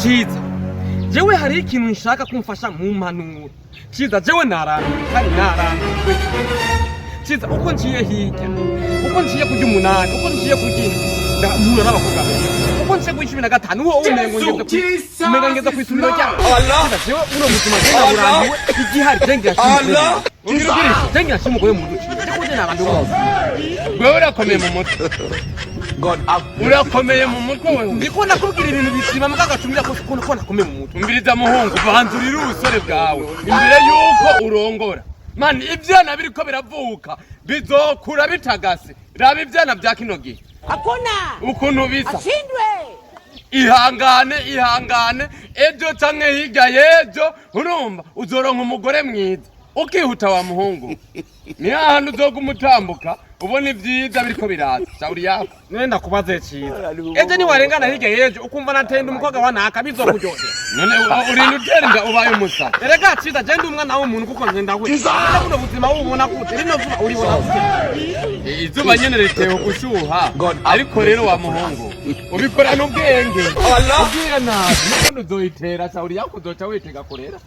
Ciza, jewe hari ikintu nshaka kumfasha mu mpanuro. Ciza, jewe narambiwe. Ciza, uko ngiye hirya, uko ngiye kurya umunani, uko ngiye kurya ndahura n'abakobwa benshi, uko ngiye kuri 15 uwo umengo ngeze kwisubira cyane. Ciza, jewe uno mutima burambiwe igihari cengira shimwe. Cengira shimwe goye mu duci. Ndikuze narambiwe. Wewe urakomeye mu mutwe. God urakomeye mu mutwe wewe. Ndiko nakubwira ibintu bisima mugagacumbira ko uko nakomeye mu mutwe. Umbiriza muhungu banzurira urusore bwawe imbere yuko urongora. Man, ivyana biriko biravuka bizokura bitagase. Raba ivyana bya kinogi. Hakuna. Ukuntu bisa. Ashindwe. Ihangane ejo canke hirya yejo urumva uzoronka umugore mwiza. Ukihuta wa muhungu. Ni ahantu uzogumutambuka ubona ivyiza biriko biraza. Shauri yako. Nenda kubaze Ciza. Ejo ni warengana hirya yejo ukumva natenda umukobwa wanaka bizokuryohe. None urinda uterinda ubaye umusa. Erega Ciza je ndi umwana w'umuntu kuko ngenda we. Nda kuno buzima ubona gute rino zuba uribona gute. Izuba nyene riteho gushuha. Ariko rero wa muhungu ubikora n'ubwenge. Ubwira nabi uzoyitera shauri yako uzoca witega kurera.